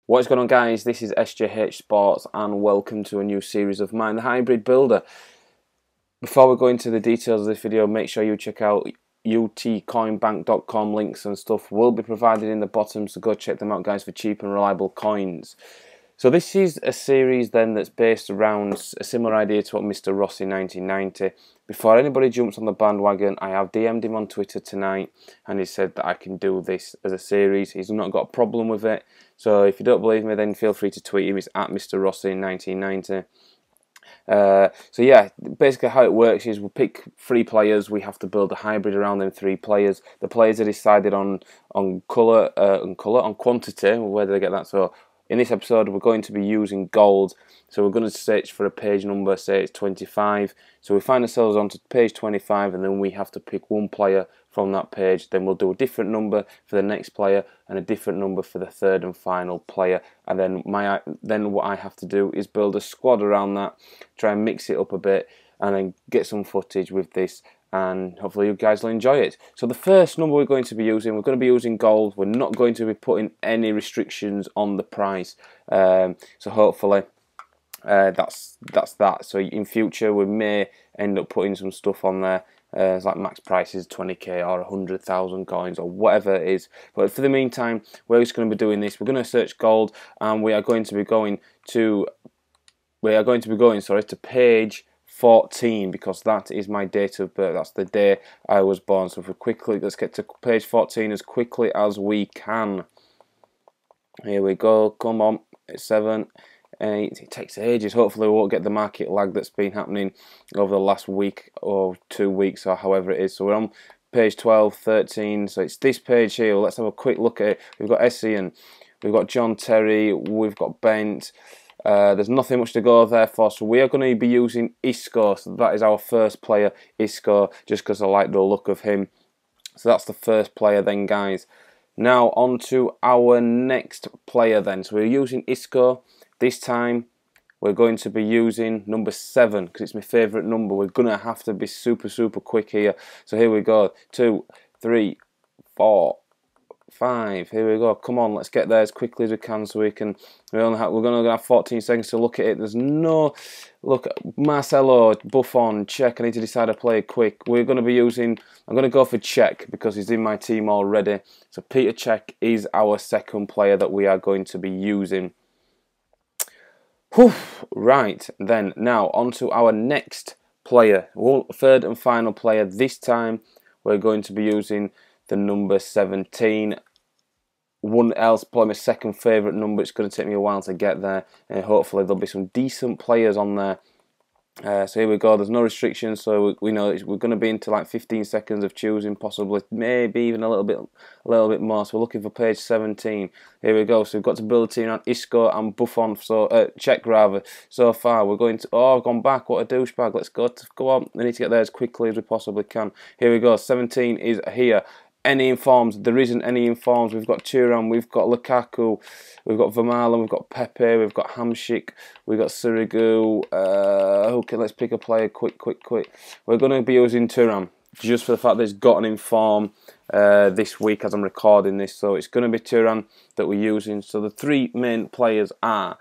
What's going on, guys? This is SJH Sports and welcome to a new series of mine, the Hybrid Builder. Before we go into the details of this video, make sure you check out utcoinbank.com. Links and stuff will be provided in the bottom, so go check them out, guys, for cheap and reliable coins. So this is a series then that's based around a similar idea to what Mr. Rossi 1990. Before anybody jumps on the bandwagon, I have DM'd him on Twitter tonight and he said that I can do this as a series. He's not got a problem with it. So if you don't believe me, then feel free to tweet him. It's at Mr. Rossi 1990. So yeah, basically how it works is we pick 3 players. We have to build a hybrid around them 3 players. The players are decided on colour, on quantity. Where do they get that? So in this episode, we're going to be using gold. So we're going to search for a page number, say it's 25. So we find ourselves onto page 25, and then we have to pick 1 player from that page. Then we'll do a different number for the next player and a different number for the 3rd and final player. And then what I have to do is build a squad around that, try and mix it up a bit, and then get some footage with this. And hopefully you guys will enjoy it. So the first number we're going to be using gold. We're not going to be putting any restrictions on the price. So hopefully that's that. So in future we may end up putting some stuff on there. It's like max prices 20k or 100,000 coins or whatever it is. But for the meantime, we're just going to be doing this. We're going to search gold, and we are going to be going to page 14, because that is my date of birth. That's the day I was born. So if we let's get to page 14 as quickly as we can. Here we go. Come on. It's 7, 8. It takes ages. Hopefully we won't get the market lag that's been happening over the last week or 2 weeks or however it is. So we're on page 12, 13. So it's this page here. Let's have a quick look at it. We've got Essien, we've got John Terry, we've got Bent. There's nothing much to go there for, so we are going to be using Isco. So that is our first player, Isco, just because I like the look of him. So that's the first player then, guys. Now on to our next player then. So we're using Isco. This time we're going to be using number 7 because it's my favourite number. We're going to have to be super quick here. So here we go. 2, 3, 4, 5. Here we go. Come on, let's get there as quickly as we can, so we're going to have 14 seconds to look at it. There's no look. Marcelo, Buffon, Czech. I need to decide a player quick. I'm going to go for Czech because he's in my team already. So Peter Cech is our second player that we are going to be using. Whew. Right then, now on to our next player, 3rd and final player. This time we're going to be using the number 17. One else, probably my second favourite number. It's going to take me a while to get there, and hopefully there'll be some decent players on there. So here we go. There's no restrictions, so we know we're going to be into like 15 seconds of choosing, possibly, maybe even a little bit more. So we're looking for page 17. Here we go. So we've got to build a team around Isco and Buffon. So Czech rather. So far, we're going to. Oh, I've gone back. What a douchebag. Let's go on. We need to get there as quickly as we possibly can. Here we go. 17 is here. Any informs? There isn't any informs. We've got Thuram, we've got Lukaku, we've got Vermaelen, we've got Pepe, we've got Hamšík, we've got Sirigu. Okay, let's pick a player quick. We're going to be using Thuram just for the fact that he's got an inform this week as I'm recording this. So it's going to be Thuram that we're using. So the 3 main players are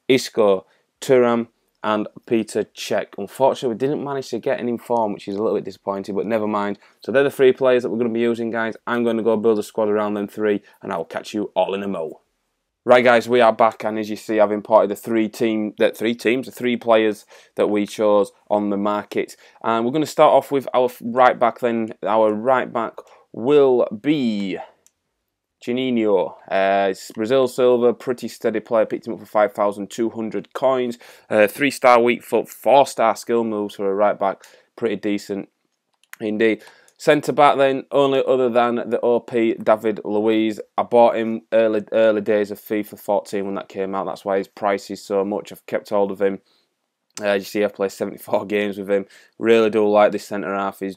Isco, Thuram, and Peter Cech. Unfortunately, we didn't manage to get an inform, which is a little bit disappointing, but never mind. So they're the 3 players that we're going to be using, guys. I'm going to go build a squad around them 3, and I'll catch you all in a mo. Right, guys, we are back, and as you see, I've imported the 3 players that we chose on the market. And we're going to start off with our right back then. Our right back will be Juninho. It's Brazil silver, pretty steady player. Picked him up for 5,200 coins. 3-star weak foot, 4-star skill moves for a right back. Pretty decent indeed. Centre back then, only other than the OP David Luiz. I bought him early days of FIFA 14 when that came out. That's why his price is so much. I've kept hold of him. You see, I've played 74 games with him. Really do like this centre half. He's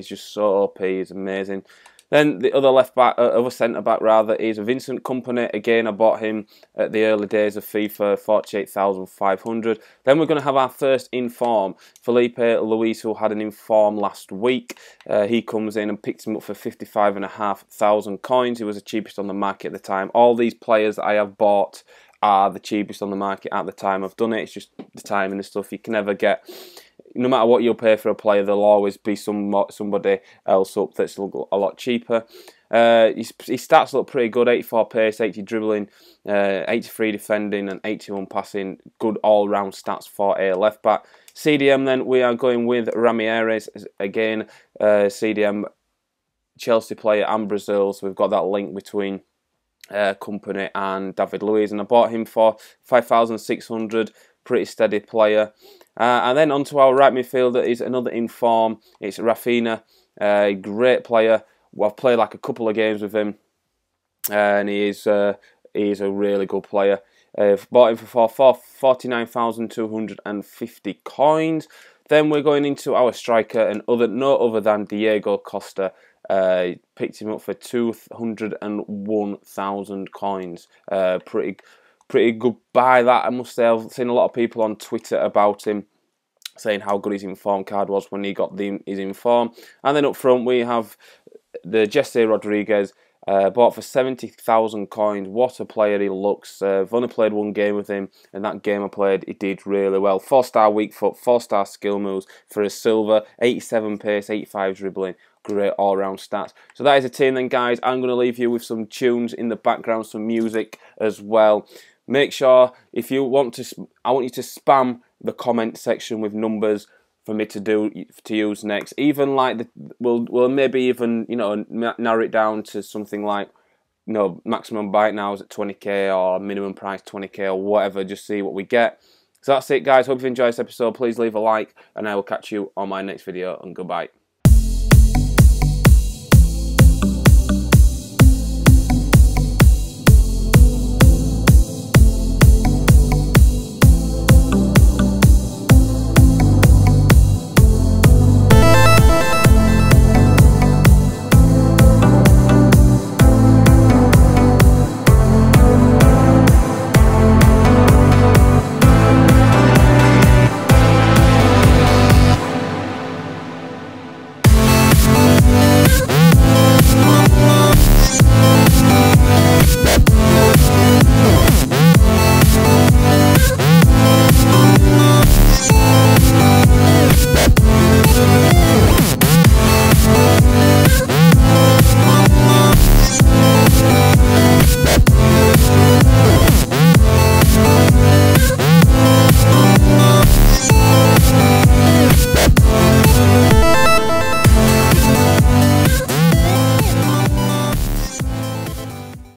just so OP. He's amazing. Then the other left back, other centre back rather, is Vincent Kompany. Again, I bought him at the early days of FIFA, 48,500. Then we're going to have our first inform, Felipe Luis, who had an inform last week. He comes in and picks him up for 55,500 coins. He was the cheapest on the market at the time. All these players that I have bought are the cheapest on the market at the time I've done it. It's just the timing and stuff. You can never get, no matter what you'll pay for a player, there'll always be somebody else up that's a lot cheaper. His stats look pretty good: 84 pace, 80 dribbling, 83 defending, and 81 passing. Good all-round stats for a left back. CDM then, we are going with Ramirez again. CDM, Chelsea player and Brazil, so we've got that link between Kompany and David Luiz, and I bought him for 5,600. Pretty steady player. And then onto our right midfielder is another inform. It's Rafinha, great player. Well, I've played like a couple of games with him, and he is a really good player. Bought him for 49,250 coins. Then we're going into our striker, and no other than Diego Costa. Picked him up for 201,000 coins. Pretty good buy that, I must say. I've seen a lot of people on Twitter about him, saying how good his inform card was when he got his inform. And then up front we have the Jesse Rodriguez, bought for 70,000 coins. What a player he looks. I've only played one game with him, and that game I played, he did really well. 4-star weak foot, 4-star skill moves for a silver, 87 pace, 85 dribbling. Great all-round stats. So that is a team then, guys. I'm going to leave you with some tunes in the background, some music as well. Make sure, if you want to, I want you to spam the comment section with numbers for me to use next. Even like we'll maybe even, you know, narrow it down to something like, you know, maximum bite now is at 20k or minimum price 20k or whatever. Just see what we get. So that's it, guys. Hope you enjoyed this episode. Please leave a like, and I will catch you on my next video. And goodbye.